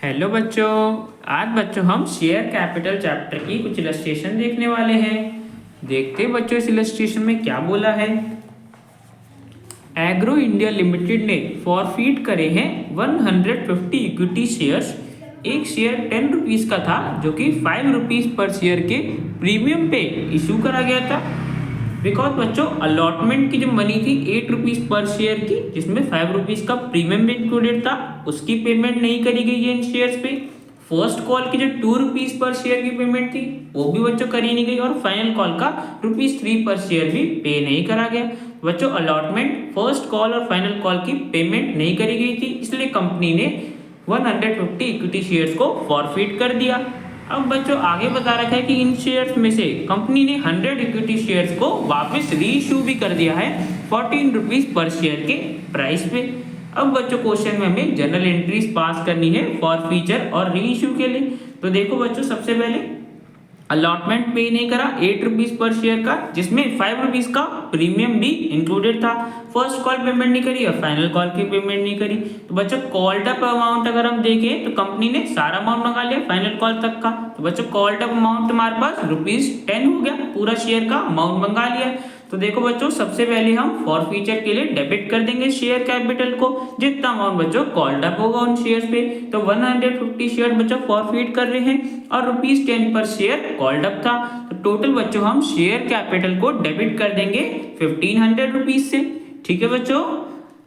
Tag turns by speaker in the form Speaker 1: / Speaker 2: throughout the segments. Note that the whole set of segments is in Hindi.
Speaker 1: हेलो बच्चों। आज बच्चों हम शेयर कैपिटल चैप्टर की कुछ इलस्ट्रेशन देखने वाले हैं। देखते हैं बच्चों इस इलस्ट्रेशन में क्या बोला है। एग्रो इंडिया लिमिटेड ने फॉरफीट करे हैं 150 इक्विटी शेयर्स। एक शेयर 10 रुपीज़ का था जो कि 5 रुपीज़ पर शेयर के प्रीमियम पे इशू करा गया था। बिकॉज बच्चों अलॉटमेंट की जो मनी थी 8 रुपीज़ पर शेयर की, जिसमें 5 रुपीज़ का प्रीमियम भी इंक्लूडेड था, उसकी पेमेंट नहीं करी गई है इन शेयर्स पे। फर्स्ट कॉल की जो 2 रुपीज़ पर शेयर की पेमेंट थी वो भी बच्चों करी नहीं गई, और फाइनल कॉल का ₹3 पर शेयर भी पे नहीं करा गया। बच्चों अलॉटमेंट, फर्स्ट कॉल और फाइनल कॉल की पेमेंट नहीं करी गई थी, इसलिए कंपनी ने 150 इक्विटी शेयर्स को फॉरफिट कर दिया। अब बच्चों आगे बता रखा है कि इन शेयर्स में से कंपनी ने 100 इक्विटी शेयर्स को वापस रीइश्यू भी कर दिया है 14 रुपीज़ पर शेयर के प्राइस पे। अब बच्चों क्वेश्चन में हमें जनरल एंट्रीज पास करनी है फॉरफीचर और रीइश्यू के लिए। तो देखो बच्चों, सबसे पहले अलॉटमेंट पे नहीं करा 8 रुपीज़ पर शेयर का, जिसमें 5 रुपीज़ का प्रीमियम भी इंक्लूडेड था। फर्स्ट कॉल पेमेंट नहीं करी और फाइनल कॉल की पेमेंट नहीं करी। तो बच्चों कॉल्ड अप अमाउंट अगर हम देखें तो कंपनी ने सारा अमाउंट मंगा लिया फाइनल कॉल तक का। तो बच्चों कॉल्ड अप अमाउंट हमारे पास ₹10 हो गया, पूरा शेयर का अमाउंट मंगा लिया। तो देखो बच्चों, सबसे पहले हम फॉरफीचर के लिए डेबिट कर देंगे शेयर कैपिटल को, जितना अमाउंट बच्चों कॉल्ड अप होगा उन शेयर्स पे। तो 150 शेयर बच्चों फॉरफीट कर रहे हैं और ₹10 पर शेयर कॉल्ड अप था। तो टोटल बच्चों हम शेयर कैपिटल को डेबिट कर देंगे 1500 रुपीज से। ठीक है बच्चों।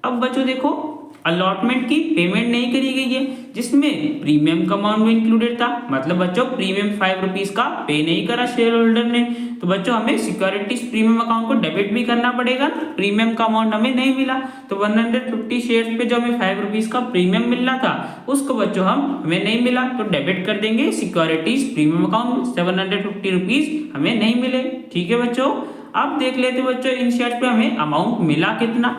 Speaker 1: अब बच्चों देखो अलॉटमेंट की पेमेंट नहीं करी गई है, जिसमें प्रीमियम का अमाउंट भी इंक्लूडेड था। मतलब बच्चों प्रीमियम 5 रुपीज़ का पे नहीं करा शेयर होल्डर ने। तो बच्चों हमें सिक्योरिटीज प्रीमियम अकाउंट को डेबिट भी करना पड़ेगा, प्रीमियम का अमाउंट हमें नहीं मिला। तो 150 शेयर पे जो हमें 5 रुपीज़ का प्रीमियम मिलना था उसको बच्चों हमें नहीं मिला, तो डेबिट कर देंगे सिक्योरिटीज प्रीमियम अकाउंट में। 750 रुपीज़ हमें नहीं मिले। ठीक है बच्चों। अब देख लेते बच्चों इन शेयर पे हमें अमाउंट मिला कितना।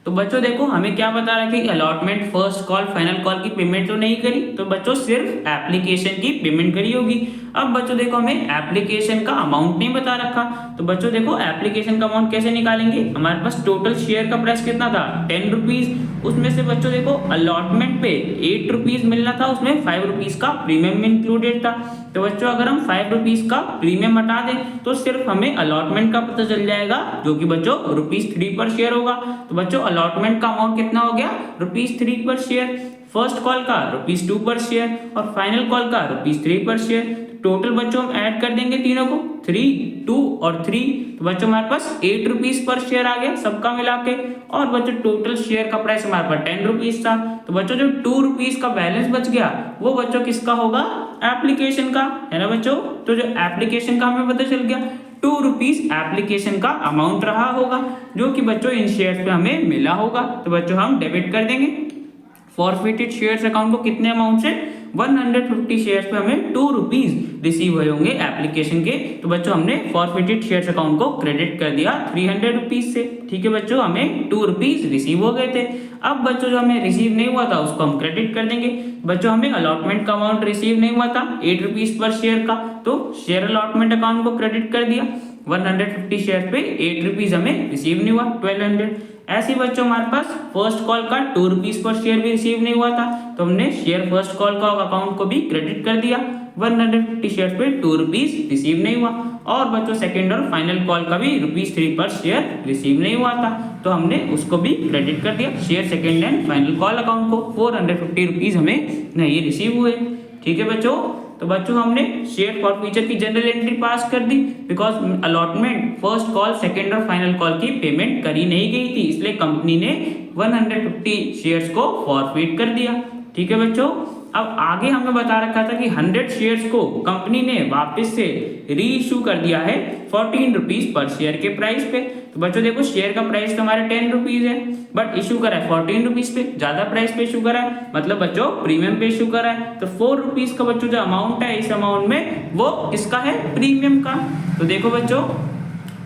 Speaker 1: तो बच्चों देखो हमें क्या बता रहा है कि allotment, first call, final call की पेमेंट तो नहीं करी, तो बच्चों सिर्फ एप्लीकेशन की पेमेंट करी होगी। अब बच्चों देखो हमें एप्लीकेशन का अमाउंट नहीं बता रखा। तो बच्चों देखो एप्लीकेशन का अमाउंट कैसे निकालेंगे। हमारे पास टोटल शेयर का प्राइस कितना था 10 रुपीज़, उसमें से बच्चों देखो अलॉटमेंट पे 8 रुपीज़ मिलना था, उसमें 5 रुपीज़ का प्रीमियम इंक्लूडेड था। तो बच्चों अगर हम 5 रुपीज़ का प्रीमियम हटा दें तो सिर्फ हमें अलॉटमेंट का पता चल जाएगा, जो कि बच्चों ₹3 पर शेयर होगा। तो बच्चों अलॉटमेंट का अमाउंट कितना हो गया ₹3 पर शेयर, फर्स्ट कॉल का ₹2 पर शेयर और फाइनल कॉल का ₹3 पर शेयर। टोटल बच्चों हम ऐड कर देंगे तीनों को, 3, 2 और 3। तो बच्चों हमारे पास 8 रुपीज़ पर शेयर आ गया सबका मिला के। और बच्चों टोटल शेयर का प्राइस हमारे पास 10 रुपीज़ था। तो बच्चों जो 2 रुपीज़ का बैलेंस बच गया वो बच्चों किसका होगा, एप्लीकेशन का, है ना बच्चों। तो जो एप्लीकेशन का हमें पता चल गया 2 रुपीज़ एप्लीकेशन का अमाउंट रहा होगा, जो कि बच्चों इन शेयर्स पे हमें मिला होगा। तो बच्चों हम डेबिट कर देंगे फॉरफिटेड शेयर्स अकाउंट को कितने अमाउंट से, 150 शेयर्स पे हमें 2 रुपीज़ रिसीव हुए होंगे एप्लीकेशन के। तो बच्चों हमने फॉरफिटेड शेयर्स अकाउंट को क्रेडिट कर दिया 300 रुपीज़ से। ठीक है बच्चों, हमें 2 रुपीज़ रिसीव हो गए थे। अब बच्चों जो हमें रिसीव नहीं हुआ था उसको हम क्रेडिट कर देंगे। बच्चों हमें अलॉटमेंट का अमाउंट रिसीव नहीं हुआ था 8 रुपीज़ पर शेयर का, तो शेयर अलॉटमेंट अकाउंट को क्रेडिट कर दिया। 150 शेयर पे 8 रुपीज़ हमें रिसीव नहीं हुआ, 1200। ऐसे ही बच्चों हमारे पास फर्स्ट कॉल का 2 रुपीज़ पर शेयर भी रिसीव नहीं हुआ था, तो हमने शेयर फर्स्ट कॉल का अकाउंट को भी क्रेडिट कर दिया। 150 शेयर पे 2 रुपीज़ रिसीव नहीं हुआ। और बच्चों सेकेंड और फाइनल कॉल का भी ₹3 पर शेयर रिसीव नहीं हुआ था, तो हमने उसको भी क्रेडिट कर दिया share second and final call account को। 450 रुपीज़ हमें नहीं रिसीव हुए। ठीक है बच्चों। तो बच्चों हमने शेयर फॉरफीचर की जनरल एंट्री पास कर दी, because allotment, first call, second और फाइनल कॉल की पेमेंट करी नहीं गई थी, इसलिए कंपनी ने 150 शेयर्स को फॉरफिट कर दिया। ठीक है बच्चों। अब आगे हमें बता रखा था कि 100 शेयर्स को कंपनी ने वापस से री इशू कर दिया है 14 रुपीज़ पर शेयर के प्राइस पे। तो बच्चों देखो शेयर का प्राइस तो हमारा 10 रुपीज़ है, बट इशू करा है 14 रुपीज़ पे, ज़्यादा प्राइस पे इशू करा है, मतलब बच्चों प्रीमियम पे इशू करा है। तो 4 रुपीज़ का बच्चों जो अमाउंट है, इस अमाउंट में वो किसका है, प्रीमियम का। तो देखो बच्चों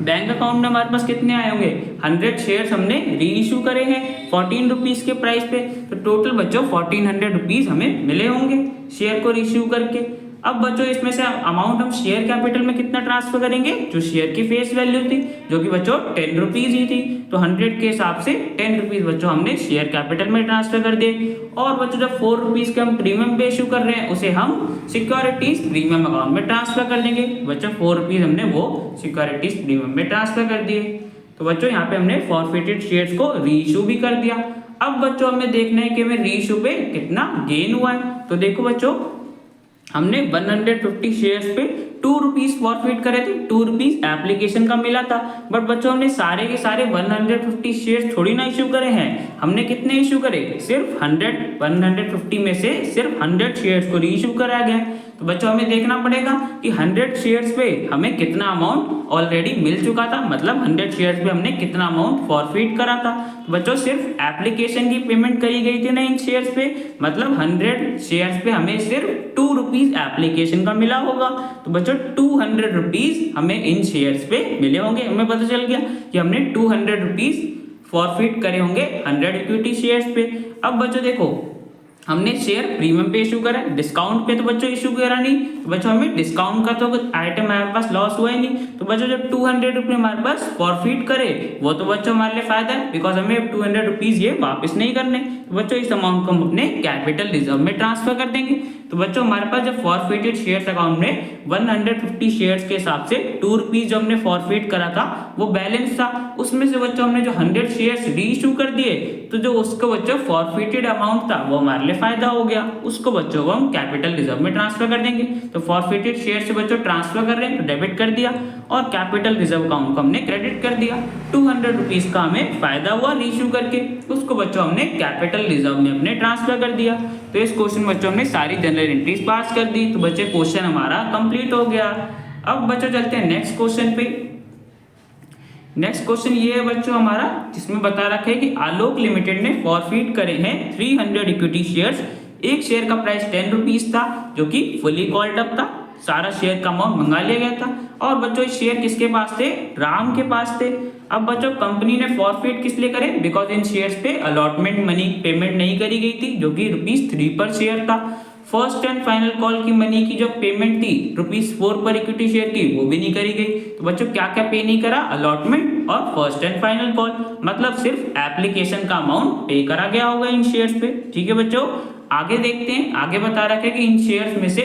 Speaker 1: बैंक अकाउंट में हमारे पास कितने आए होंगे, 100 शेयर्स हमने री इशू करे हैं 14 रुपीज़ के प्राइस पे। तो टोटल बच्चों 1400 रुपीज़ हमें मिले होंगे शेयर को री इशू करके। अब बच्चों इसमें से अमाउंट हम शेयर कैपिटल में कितना ट्रांसफर करेंगे, जो शेयर की फेस वैल्यू थी जो कि बच्चों 10 रुपीज ही थी, तो 100 के हिसाब से 10 रुपीज बच्चों हमने शेयर कैपिटल में ट्रांसफर कर दिए। और बच्चों जब 4 रुपीज के हम प्रीमियम पे इशू कर रहे हैं उसे हम सिक्योरिटीज प्रीमियम अकाउंट में ट्रांसफर कर लेंगे। बच्चों 4 रुपीज हमने वो सिक्योरिटीज प्रीमियम में ट्रांसफर कर दिए। तो बच्चों यहाँ पे हमने फॉरफिटेड शेयर्स को री इशू भी कर दिया। अब बच्चों हमें देखना है कि हमें री इशू पे कितना गेन हुआ है। तो देखो बच्चों हमने 150 शेयर्स पे 2 रुपीज फॉरफिट करे थे, 2 रुपीज एप्लीकेशन का मिला था। बट बच्चों हमने सारे के सारे 150 शेयर्स थोड़ी ना इश्यू करे हैं, हमने कितने इश्यू करे, सिर्फ 150 में से सिर्फ 100 शेयर्स को री इशू करा गया। तो बच्चों हमें देखना पड़ेगा कि 100 शेयर्स पे हमें कितना अमाउंट ऑलरेडी मिल चुका था, मतलब 100 शेयर्स पे हमने कितना अमाउंट फॉरफिट करा था। तो बच्चों सिर्फ एप्लीकेशन की पेमेंट करी गई थी ना इन शेयर्स पे, मतलब 100 शेयर्स पे हमें सिर्फ 2 रुपीज एप्लीकेशन का मिला होगा। तो बच्चों 200 रुपीज हमें इन शेयर्स पे मिले होंगे। हमें पता चल गया कि हमने 200 रुपीज फॉरफिट करे होंगे 100 इक्विटी शेयर्स पे। अब बच्चों देखो हमने शेयर प्रीमियम पे इशू करा, डिस्काउंट पे तो बच्चों इशू करा नहीं, तो बच्चों हमें डिस्काउंट का तो आइटम हमारे पास लॉस हुआ ही नहीं। तो बच्चों जब 200 रुपये हमारे पास फॉरफिट करे वो तो बच्चों हमारे लिए फायदा है, बिकॉज हमें 200 रुपीज ये वापस नहीं करने। तो बच्चों इस अमाउंट को हम अपने कैपिटल रिजर्व में ट्रांसफर कर देंगे। तो बच्चों हमारे पास जब फॉरफिटेड शेयर्स अकाउंट में 150 शेयर्स के हिसाब से 2 रुपीज जो हमने फॉरफिट करा था वो बैलेंस था, उसमें से बच्चों हमने जो 100 शेयर्स री इशू कर दिए, तो जो उसको बच्चों फॉरफिटेड अमाउंट था वो हमारे लिए फायदा हो गया, उसको बच्चों को हम कैपिटल रिजर्व में ट्रांसफर कर देंगे। तो फॉरफिटेड शेयर से बच्चों ट्रांसफर कर रहे हैं तो डेबिट कर दिया, और कैपिटल रिजर्व अकाउंट को हमने क्रेडिट कर दिया। 200 रुपीज का हमें फायदा हुआ री इशू करके, उसको बच्चों हमने कैपिटल रिजर्व में अपने ट्रांसफर कर दिया। तो इस क्वेश्चन बच्चों हमने सारी जनरल एंट्रीज पास कर दी। तो बच्चे क्वेश्चन हमारा कंप्लीट हो गया। अब बच्चों चलते हैं नेक्स्ट क्वेश्चन पे। नेक्स्ट क्वेश्चन ये है बच्चों हमारा, जिसमें बता रखा है कि आलोक लिमिटेड ने फॉरफिट करे हैं 300 इक्विटी शेयर्स। एक शेयर का प्राइस 10 रुपीज था जो कि फुली कॉल्ड अप था, सारा शेयर का अमाउंट मंगा लिया गया था। और बच्चों शेयर किसके पास थे, राम के पास थे। अब बच्चों कंपनी ने फॉरफिट किस लिए करे, बिकॉज इन शेयर्स पे अलॉटमेंट मनी पेमेंट नहीं करी गई थी जो कि ₹3 पर शेयर था। फर्स्ट एंड फाइनल कॉल की मनी की जो पेमेंट थी ₹4 पर इक्विटी शेयर की वो भी नहीं करी गई। तो बच्चों क्या क्या पे नहीं करा, अलॉटमेंट और फर्स्ट एंड फाइनल कॉल, मतलब सिर्फ एप्लीकेशन का अमाउंट पे करा गया होगा इन शेयर्स पे। ठीक है बच्चों, आगे देखते हैं। आगे बता रखा है कि इन शेयर्स में से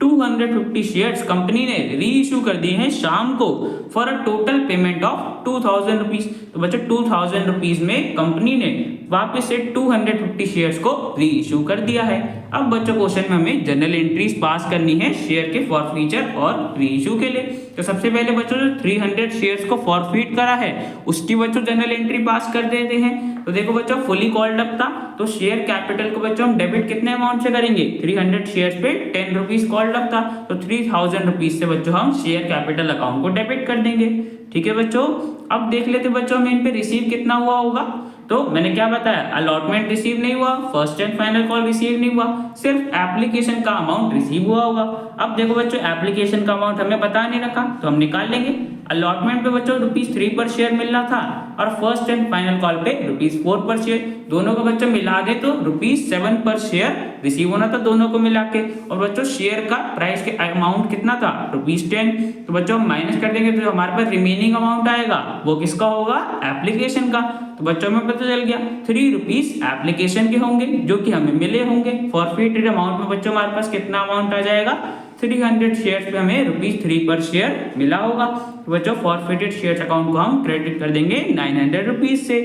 Speaker 1: 250 शेयर्स कंपनी ने री इशू कर दिए हैं शाम को for a total payment of 2000 rupees. तो बच्चों 2000 रुपीज में कंपनी ने वापस से 250 शेयर्स को री इशू कर दिया है। अब बच्चों क्वेश्चन में हमें जनरल एंट्रीज पास करनी है शेयर के फॉरफीचर और री इशू के लिए। तो सबसे पहले बच्चों जो 300 शेयर्स को फॉरफिट करा है उसकी बच्चों जनरल एंट्री पास कर देते हैं। तो देखो बच्चों फुली कॉल्ड अप था, तो शेयर कैपिटल को बच्चों हम डेबिट कितने अमाउंट से करेंगे, 300 शेयर्स पे 10 रुपीज कॉल्ड अप था, तो 3000 रुपीज से बच्चों हम शेयर कैपिटल अकाउंट को डेबिट कर देंगे। ठीक है बच्चों, अब देख लेते बच्चों हमें इन पे रिसीव कितना हुआ होगा। तो मैंने क्या बताया, अलॉटमेंट रिसीव नहीं हुआ, first and final call receive नहीं हुआ, सिर्फ एप्लीकेशन का अमाउंट रिसीव हुआ होगा। अब देखो बच्चों एप्लीकेशन का अमाउंट हमें पता नहीं रखा तो हम निकाल लेंगे। अलॉटमेंट पे बच्चों ₹3 पर शेयर मिलना था और फर्स्ट एंड फाइनल कॉल पे ₹4 पर शेयर, दोनों को बच्चों मिला दे तो ₹7 पर शेयर रिसीव होना था दोनों को मिला के। और बच्चों शेयर का प्राइस के अमाउंट कितना था, ₹10। तो बच्चों हम माइनस कर देंगे तो हमारे पास रिमेनिंग अमाउंट आएगा वो किसका होगा, एप्लीकेशन का। तो बच्चों में पता चल गया 3 रुपीज एप्लीकेशन के होंगे जो कि हमें मिले होंगे। फॉरफिटेड अमाउंट में बच्चों हमारे पास कितना अमाउंट आ जाएगा, 300 शेयर्स पे हमें ₹3 पर शेयर मिला होगा। तो बच्चों फॉरफिटेड शेयर्स अकाउंट को हम क्रेडिट कर देंगे 900 रुपीज से।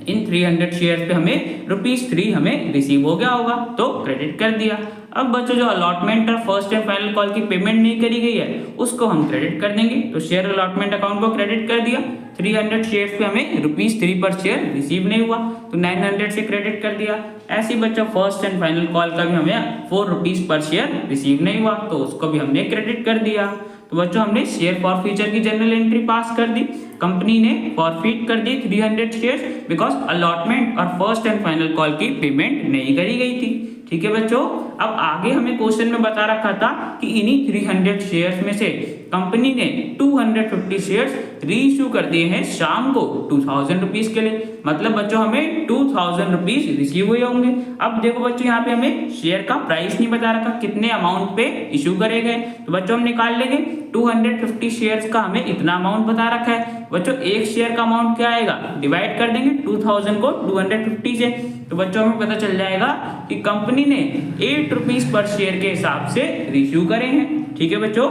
Speaker 1: इन 300 शेयर्स पे हमें ₹3 हमें रिसीव हो गया होगा तो क्रेडिट कर दिया। अब बच्चों जो अलॉटमेंट और फर्स्ट एंड फाइनल कॉल की पेमेंट नहीं करी गई है उसको हम क्रेडिट कर देंगे। तो शेयर अलॉटमेंट अकाउंट को क्रेडिट कर दिया, 300 शेयर्स पे हमें ₹3 पर शेयर रिसीव नहीं हुआ तो 900 से क्रेडिट कर दिया। ऐसे बच्चों फर्स्ट एंड फाइनल कॉल का भी हमें ₹4 पर शेयर रिसीव नहीं हुआ तो उसको भी हमने क्रेडिट कर दिया। तो बच्चों हमने शेयर फॉरफीचर की जनरल एंट्री पास कर दी, कंपनी ने फॉरफिट कर दी 300 शेयर्स बिकॉज अलॉटमेंट और फर्स्ट एंड फाइनल कॉल की पेमेंट नहीं करी गई थी। ठीक है बच्चों। अब आगे हमें क्वेश्चन में बता रखा था कि इन्हीं 300 शेयर्स में से कंपनी ने 250 शेयर्स री इशू कर दिए हैं शाम को 2000 रुपीज के लिए। मतलब बच्चों हमें 2000 रुपीज रिसीव हुए होंगे। अब देखो बच्चों यहाँ पे हमें शेयर का प्राइस नहीं बता रखा, कितने अमाउंट पे इशू करे गए, तो बच्चों हम निकाल लेंगे 250 शेयर्स का हमें इतना अमाउंट बता रखा है। बच्चों एक शेयर का अमाउंट क्या आएगा, डिवाइड कर देंगे 2000 को 250 से, तो बच्चों हमें पता चल जाएगा कि कंपनी ने 8 रुपीज पर शेयर के हिसाब से रिश्यू करे हैं। ठीक है बच्चों।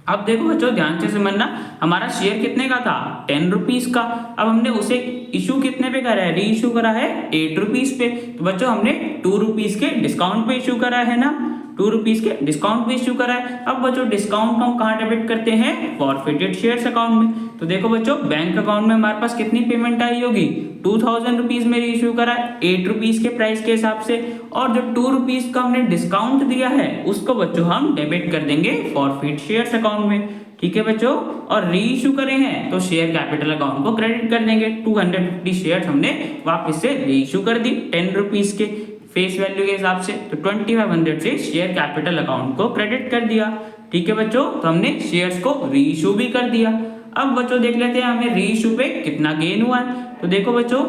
Speaker 1: अब देखो बच्चों ध्यान से समझना, हमारा शेयर कितने का था, 10 रुपीज का। अब हमने उसे इशू कितने पे करा है, री इशू करा है 8 रुपीज पे। तो बच्चों हमने 2 रुपीज के डिस्काउंट पे इशू करा है ना, 2 रुपीज के डिस्काउंट पे इशू करा है। अब बच्चों डिस्काउंट हम कहाँ डेबिट करते हैं, फॉरफिटेड शेयर्स अकाउंट में। तो देखो बच्चों बैंक अकाउंट में हमारे पास कितनी पेमेंट आई होगी, 2000 रुपीज में इशू करा है 8 रुपीज के प्राइस के हिसाब से, और जो 2 रुपीज का हमने डिस्काउंट दिया है उसको बच्चों हम डेबिट कर देंगे फॉरफिट शेयर्स अकाउंट में। ठीक है बच्चों। और री इशू करे हैं तो शेयर कैपिटल अकाउंट को क्रेडिट कर देंगे। 250 शेयर्स हमने वापस से री इशू कर दी 10 रुपीज के फेस वैल्यू के हिसाब से, तो 2500 से शेयर कैपिटल अकाउंट को क्रेडिट कर दिया। ठीक है बच्चों, तो हमने शेयर्स को री इशू भी कर दिया। अब बच्चों देख लेते हैं हमें री इशू पे कितना गेन हुआ है। तो देखो बच्चों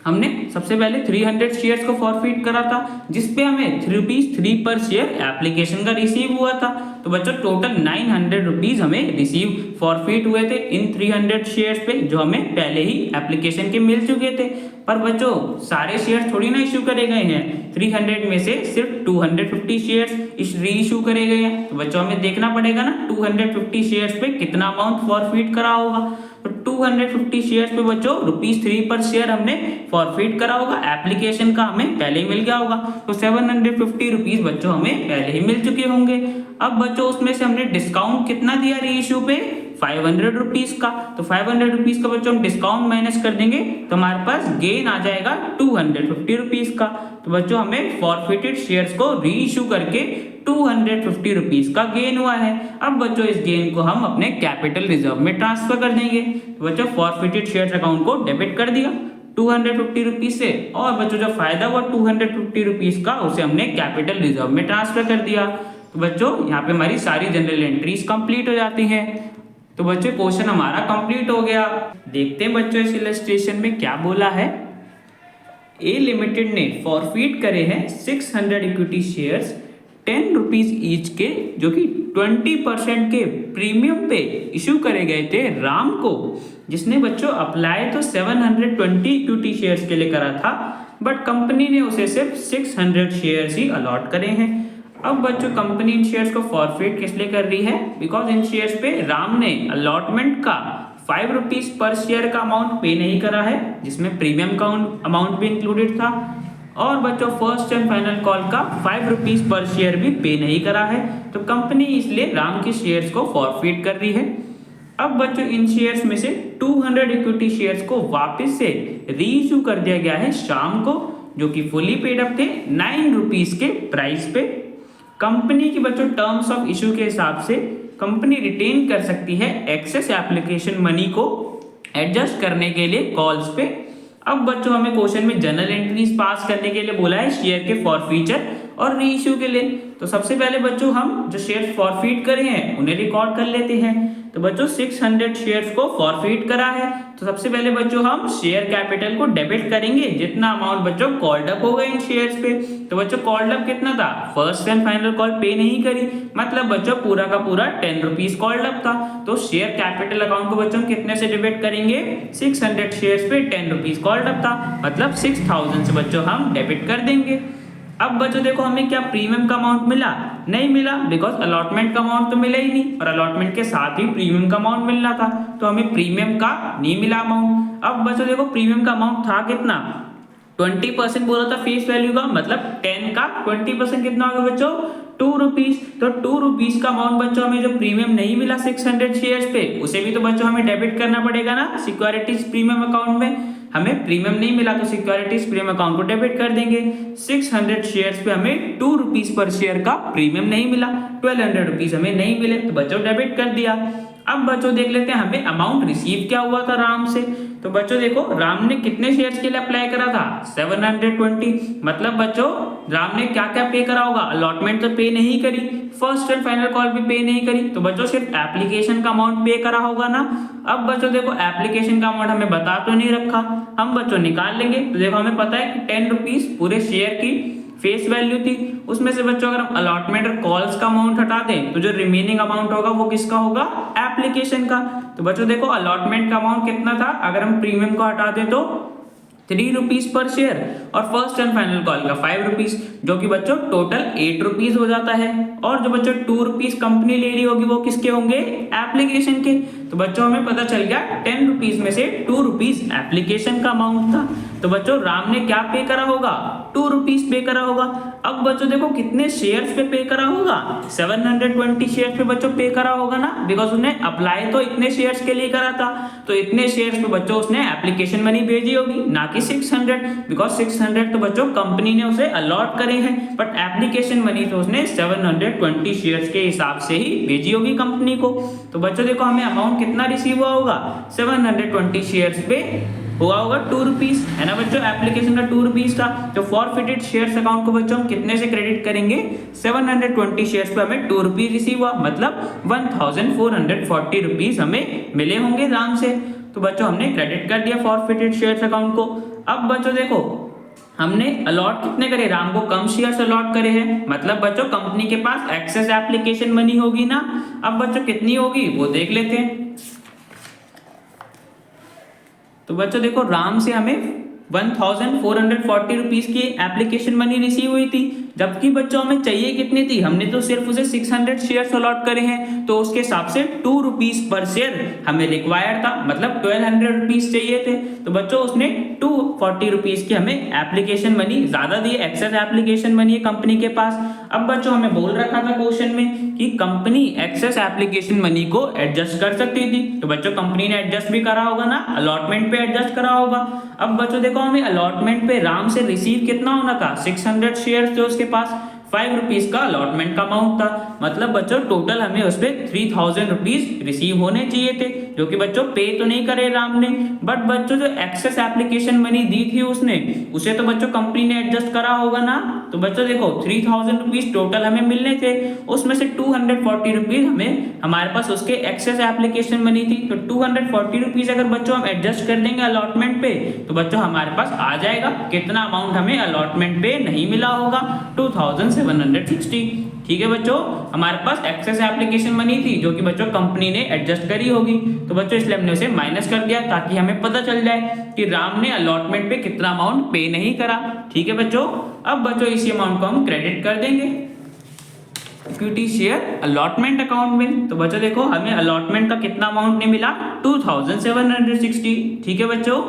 Speaker 1: हमने सबसे पहले 300 शेयर्स को फॉरफिट करा था, जिसपे हमें 3 रुपीज 3 पर शेयर एप्लीकेशन का रिसीव हुआ था। तो बच्चों टोटल 900 रुपीज हमें रिसीव फॉरफिट हुए थे इन 300 शेयर्स पे, जो हमें पहले ही एप्लीकेशन के मिल चुके थे। पर बच्चों सारे शेयर थोड़ी ना इशू करे गए हैं, 300 में से सिर्फ 250 शेयर्स इस री इशू करे गए हैं। तो बच्चों हमें देखना पड़ेगा ना 250 शेयर्स पे कितना अमाउंट फॉरफिट करा होगा। तो 250 शेयर्स पे बच्चों ₹3 पर शेयर हमने फॉरफिट करा होगा, एप्लीकेशन का हमें पहले ही मिल गया होगा। तो 750 रुपीज बच्चों हमें पहले ही मिल चुके होंगे। अब बच्चों उसमें से हमने डिस्काउंट कितना दिया री इशू पे, 500 रुपीज का। तो 500 रुपीज का बच्चों हम डिस्काउंट माइनस कर देंगे तो हमारे पास गेन आ जाएगा 250 रुपीज का। तो बच्चों हमें फॉरफिटेड शेयर्स को री इशू करके 250 रुपीज का गेन हुआ है। अब बच्चों इस गेन को हम अपने कैपिटल रिजर्व में ट्रांसफर कर देंगे। तो बच्चों फॉरफिटेड शेयर्स अकाउंट को डेबिट कर दिया 250 रुपीज से, और बच्चों जो फायदा हुआ 250 रुपीज का उसे हमने कैपिटल रिजर्व में ट्रांसफर कर दिया। तो बच्चों यहाँ पे हमारी सारी जनरल एंट्रीज कंप्लीट हो जाती हैं। तो बच्चों क्वेश्चन हमारा कंप्लीट हो गया। देखते हैं बच्चों इस इलस्ट्रेशन में क्या बोला है। ए लिमिटेड ने फॉरफिट करे हैं 600 इक्विटी शेयर्स 10 रुपीज ईच के, जो कि 20% के प्रीमियम पे इशू करे गए थे राम को, जिसने बच्चों अप्लाई तो 720 इक्विटी शेयर्स के लिए करा था, बट कंपनी ने उसे सिर्फ 600 शेयर्स ही अलॉट करे हैं। अब बच्चों कंपनी इन शेयर्स को फॉरफिट किस लिए कर रही है, बिकॉज इन शेयर्स पे राम ने अलॉटमेंट का 5 रुपीज पर शेयर का अमाउंट पे नहीं करा है, जिसमें प्रीमियम का अमाउंट भी इंक्लूडेड था, और बच्चों फर्स्ट एंड फाइनल कॉल का 5 रुपीज पर शेयर भी पे नहीं करा है। तो कंपनी इसलिए राम के शेयर्स को फॉरफिट कर रही है। अब बच्चों इन शेयर्स में से 200 इक्विटी शेयर्स को वापस से री इशू कर दिया गया है शाम को, जो कि फुली पेड अप थे 9 रुपीज के प्राइस पे। कंपनी की बच्चों टर्म्स ऑफ इशू के हिसाब से कंपनी रिटेन कर सकती है एक्सेस एप्लीकेशन मनी को एडजस्ट करने के लिए कॉल्स पे। अब बच्चों हमें क्वेश्चन में जनरल एंट्रीज पास करने के लिए बोला है शेयर के फॉरफीचर और री इशू के लिए। तो सबसे पहले बच्चों हम जो शेयर फॉरफिट करे हैं उन्हें रिकॉर्ड कर लेते हैं। तो बच्चों 600 शेयर्स को फॉरफिट करा है, तो सबसे पहले बच्चों हम शेयर कैपिटल को डेबिट करेंगे जितना अमाउंट बच्चों कॉल्ड अप हो गए इन शेयर्स पे। तो बच्चों कॉल्ड अप कितना था, फर्स्ट एंड फाइनल कॉल पे नहीं करी, मतलब बच्चों पूरा का पूरा 10 रुपीज कॉल्ड अप था। तो शेयर कैपिटल अकाउंट को बच्चों कितने से डेबिट करेंगे, 600 शेयर्स पे 10 रुपीज कॉल्ड अप था, मतलब 6000 से बच्चों हम डेबिट कर देंगे। अब बच्चों देखो हमें क्या प्रीमियम का अमाउंट मिला, नहीं मिला, बिकॉज अलॉटमेंट का अमाउंट तो मिला ही नहीं, और अलॉटमेंट के साथ ही प्रीमियम का अमाउंट मिलना था, तो हमें प्रीमियम का नहीं मिला अमाउंट। अब बच्चों देखो प्रीमियम का अमाउंट था कितना, 20% बोला था फेस वैल्यू का, मतलब 10 का 20% कितना होगा बच्चों, 2 रुपीज। तो 2 रुपीज का अमाउंट बच्चों हमें जो प्रीमियम नहीं मिला 600 शेयर्स पे, उसे भी तो बच्चों हमें डेबिट करना पड़ेगा ना सिक्योरिटीज प्रीमियम अकाउंट में। हमें प्रीमियम नहीं मिला तो सिक्योरिटीज प्रीमियम अकाउंट को डेबिट कर देंगे। 600 शेयर्स पे हमें 2 रुपीज पर शेयर का प्रीमियम नहीं मिला, 1200 रुपीज हमें नहीं मिले, तो बच्चों डेबिट कर दिया। अब बच्चों देख लेते हैं हमें अमाउंट रिसीव क्या हुआ था राम से। तो बच्चों देखो राम ने कितने शेयर्स के लिए अप्लाई करा था 720। मतलब बच्चों राम ने क्या क्या पे करा होगा, अलॉटमेंट तो पे नहीं करी, फर्स्ट एंड फाइनल कॉल भी पे नहीं करी, तो बच्चों सिर्फ एप्लीकेशन का अमाउंट पे करा होगा ना। अब बच्चों देखो एप्लीकेशन का अमाउंट हमें बता तो नहीं रखा, हम बच्चों निकाल लेंगे। तो देखो हमें पता है कि 10 रुपीज पूरे शेयर की फेस वैल्यू थी, उसमें से बच्चों अगर हम अलॉटमेंट और कॉल्स का अमाउंट हटा दें तो जो रिमेनिंग अमाउंट होगा वो किसका होगा, एप्लीकेशन का। तो बच्चों देखो अलॉटमेंट का अमाउंट कितना था, अगर हम प्रीमियम को हटा दें तो 3 रुपीज पर शेयर और फर्स्ट एंड फाइनल कॉल का 5 रुपीज, जो कि बच्चों टोटल 8 रुपीज हो जाता है। और जो बच्चों 2 रुपीज कंपनी ले रही होगी वो किसके होंगे, एप्लीकेशन के। तो बच्चों हमें पता चल गया 10 रुपीज में से 2 रुपीज एप्लीकेशन का अमाउंट था। तो बच्चों राम ने क्या पे करा होगा, 2 रुपीज पे करा होगा। अब बच्चों देखो कितने शेयर्स पे करा होगा, 720 शेयर्स पे बच्चों पे करा होगा ना, बिकॉज उसने अप्लाई तो इतने शेयर्स के लिए करा था, तो इतने शेयर्स पे बच्चों उसने एप्लीकेशन मनी भेजी होगी, ना कि 600, बिकॉज 600 तो बच्चों कंपनी ने उसे अलॉट करे हैं, बट एप्लीकेशन मनी तो उसने 720 शेयर्स के हिसाब से ही भेजी होगी कंपनी को। तो बच्चों देखो हमें अमाउंट कितना रिसीव हुआ होगा, 720 शेयर्स पे हुआ होगा 2 रुपीज, है ना बच्चों। एप्लीकेशन का 2 रुपीज था, तो फॉरफिटेड शेयर्स अकाउंट को बच्चों हम कितने से क्रेडिट करेंगे, 720 शेयर्स पे हमें 2 रुपीज रिसीव हुआ, मतलब 1440 रुपीज हमें मिले होंगे राम से। तो बच्चों हमने क्रेडिट कर दिया फॉरफिटेड शेयर्स अकाउंट को। अब बच्चों देखो हमने अलॉट कितने करे, राम को कम शेयर्स अलॉट करे हैं, मतलब बच्चों कंपनी के पास एक्सेस एप्लीकेशन मनी होगी ना। अब बच्चों कितनी होगी वो देख लेते हैं। तो बच्चों देखो राम से हमें 1440 रुपीज की एप्लीकेशन मनी रिसीव हुई थी, जबकि बच्चों हमें चाहिए कितनी थी, हमने तो सिर्फ उसे 600 शेयर्स अलॉट करे हैं, तो उसके हिसाब से 2 रुपीज पर शेयर हमें रिक्वायर्ड था, मतलब 1200 रुपीज चाहिए थे। तो बच्चों उसने 240 रुपीज की हमें एप्लीकेशन मनी ज्यादा दी, एक्सेस एप्लीकेशन मनी है कंपनी के पास। अब बच्चों हमें बोल रखा था क्वेश्चन में कि कंपनी एक्सेस एप्लीकेशन मनी को एडजस्ट कर सकती थी, तो बच्चों कंपनी ने एडजस्ट भी करा होगा ना, अलॉटमेंट पे एडजस्ट करा होगा। अब बच्चों देखो हमें अलॉटमेंट पे राम से रिसीव कितना होना था, 600 शेयर्स थे उसके पास, 5 रुपीज का अलॉटमेंट का अमाउंट था, मतलब बच्चों टोटल हमें उस पर 3000 रुपीज रिसीव होने चाहिए थे, जो कि बच्चों पे तो नहीं करे राम ने, बट बच्चों जो एक्सेस एप्लीकेशन मनी दी थी उसने, उसे तो बच्चों कंपनी ने एडजस्ट करा होगा ना। तो बच्चों देखो 3000 रुपीज टोटल हमें मिलने थे, उसमें से 240 रुपीज हमें हमारे पास उसके एक्सेस एप्लीकेशन मनी थी, तो 240 रुपीज अगर बच्चों हम एडजस्ट कर देंगे अलॉटमेंट पे, तो बच्चों हमारे पास आ जाएगा कितना अमाउंट हमें अलॉटमेंट पे नहीं मिला होगा, 2760। ठीक है बच्चों, हमारे पास एक्सेस एप्लीकेशन मनी थी जो कि बच्चों कंपनी ने एडजस्ट करी होगी, तो बच्चों इसलिए हमने उसे माइनस कर दिया ताकि हमें पता चल जाए कि राम ने अलॉटमेंट पे कितना अमाउंट पे नहीं करा। ठीक है बच्चों, अब बच्चों इसी अमाउंट को हम क्रेडिट कर देंगे इक्विटी शेयर अलॉटमेंट अकाउंट में। तो बच्चों देखो हमें अलॉटमेंट का कितना अमाउंट नहीं मिला, 2760। ठीक है बच्चों,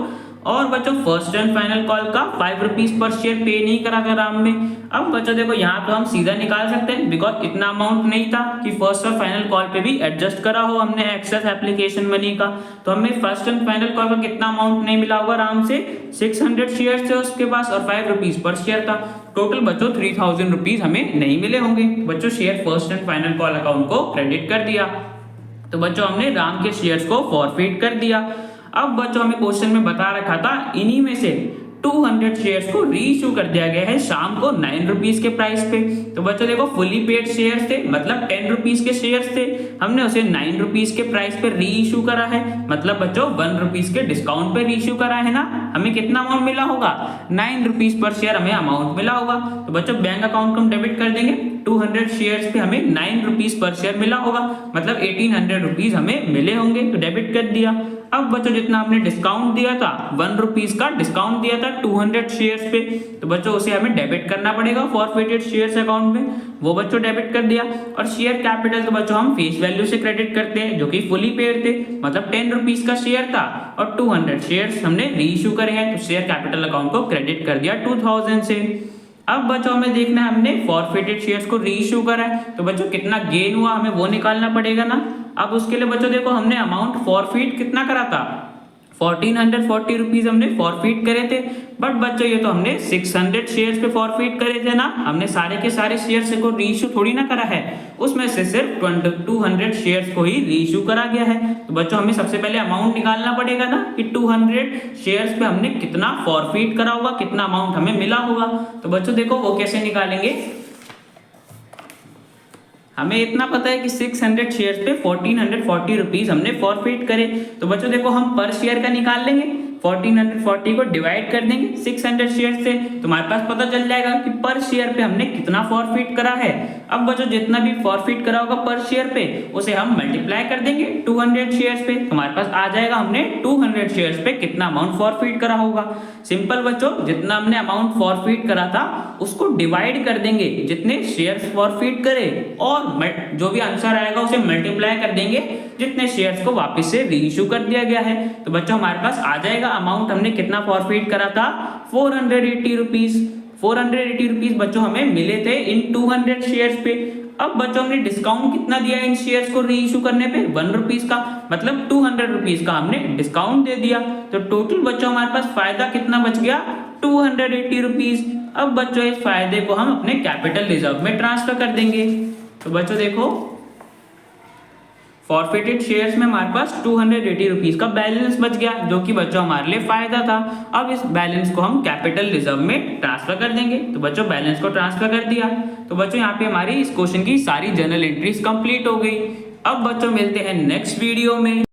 Speaker 1: और बच्चों फर्स्ट एंड फाइनल कॉल का 5 रुपीज पर शेयर पे नहीं करा था राम ने। अब बच्चों देखो यहाँ तो हम सीधा निकाल सकते हैं, बिकॉज इतना अमाउंट नहीं था कि फर्स्ट और फाइनल कॉल पे भी एडजस्ट करा हो हमने एक्सेस एप्लीकेशन मनी का। तो हमें फर्स्ट एंड फाइनल कॉल का कितना अमाउंट नहीं मिला होगा राम से, 600 शेयर थे उसके पास और 5 रुपीज पर शेयर था, टोटल बच्चों 3000 रुपीज हमें नहीं मिले होंगे। बच्चों share first and final call account को क्रेडिट कर दिया, तो बच्चों हमने राम के शेयर्स को फॉरफिट कर दिया। अब बच्चों हमें क्वेश्चन में बता रखा था इन्हीं में से 200 शेयर्स को रीइश्यू कर दिया गया है शाम को 9 रुपीज के प्राइस पे। तो बच्चों देखो फुली पेड शेयर्स थे, मतलब 10 रुपीज के शेयर्स थे, हमने उसे 9 रुपीज के प्राइस पे रीइश्यू करा है, मतलब बच्चों 1 रुपीज के डिस्काउंट पे रीइश्यू करा है ना। हमें कितना अमाउंट मिला होगा, 9 रुपीज पर शेयर हमें अमाउंट मिला होगा। तो बच्चों बैंक अकाउंट को हम डेबिट कर देंगे, 200 शेयर्स पे हमें 9 रुपीज पर शेयर मिला होगा, मतलब 1800 रुपीज हमें मिले होंगे, तो डेबिट कर दिया। अब बच्चों जितना हमने डिस्काउंट दिया था 1 रुपीज का डिस्काउंट दिया था 200 शेयर्स पे, तो बच्चों उसे हमें डेबिट करना पड़ेगा फॉरफिटेड शेयर्स अकाउंट में, वो बच्चों डेबिट कर दिया। और शेयर कैपिटल तो बच्चों हम फेस वैल्यू से क्रेडिट करते हैं जो कि फुली पेड थे, मतलब 10 रुपीज का शेयर था और 200 शेयर्स हमने रीइश्यू करे हैं, तो शेयर कैपिटल अकाउंट को क्रेडिट कर दिया 2000 से। अब बच्चों हमें देखना है हमने फॉरफिटेड शेयर्स को रीइश्यू करा है, तो बच्चों कितना गेन हुआ हमें वो निकालना पड़ेगा ना। अब उसके लिए बच्चों देखो हमने अमाउंट फॉरफिट कितना करा था, 1440 रुपीज हमने फॉरफिट करे थे, बट बच्चों ये तो हमने 600 शेयर्स पे फॉरफिट करे थे ना, हमने सारे के सारे शेयर्स को रीइश्यू थोड़ी ना करा है, उसमें से सिर्फ 200 शेयर्स को ही रीइश्यू करा गया है। तो बच्चों हमें सबसे पहले अमाउंट निकालना पड़ेगा ना कि 200 शेयर्स पे हमने कितना फॉरफिट करा होगा, कितना अमाउंट हमें मिला होगा। तो बच्चों देखो वो कैसे निकालेंगे। हमें इतना पता है कि 600 शेयर्स पे 1440 रुपीज हमने फॉरफिट करे। तो बच्चों देखो हम पर शेयर का निकाल लेंगे, 1440 को डिवाइड कर देंगे 600 शेयर से, तो हमारे पास पता चल जाएगा कि पर शेयर पे हमने कितना फॉरफिट करा है। अब बच्चों जितना भी फॉरफिट करा होगा पर शेयर पे उसे हम मल्टीप्लाई कर देंगे 200 शेयर्स पे, तो हमारे पास आ जाएगा हमने 200 शेयर्स पे कितना अमाउंट फॉरफिट करा होगा। सिंपल बच्चों, जितना हमने अमाउंट फॉरफिट करा था उसको डिवाइड कर देंगे जितने शेयर्स फॉरफिट करे, और जो भी आंसर आएगा उसे मल्टीप्लाई कर देंगे जितने शेयर्स को वापस से रीइश्यू कर दिया गया है। तो बच्चों हमारे पास आ जाएगा अमाउंट हमने कितना फॉरफिट करा था 480 रुपीज। 480 रुपीज बच्चों हमें मिले थे इन 200 शेयर्स पे। अब बच्चों हमने डिस्काउंट कितना दिया इन शेयर्स को रीइश्यू करने पे, 1 रुपीज का, मतलब 200 रुपीज का हमने डिस्काउंट दे दिया। तो टोटल बच्चों हमारे पास फायदा कितना बच गया 280 रुपीज। अब बच्चों इस फायदे को हम अपने कैपिटल रिजर्व में ट्रांसफर कर देंगे। तो बच्चों देखो फॉरफिटेड शेयर्स में हमारे पास 280 रुपीज का बैलेंस बच गया, जो कि बच्चों हमारे लिए फायदा था। अब इस बैलेंस को हम कैपिटल रिजर्व में ट्रांसफर कर देंगे। तो बच्चों बैलेंस को ट्रांसफर कर दिया। तो बच्चों यहाँ पे हमारी इस क्वेश्चन की सारी जर्नल एंट्रीज कंप्लीट हो गई। अब बच्चों मिलते हैं नेक्स्ट वीडियो में।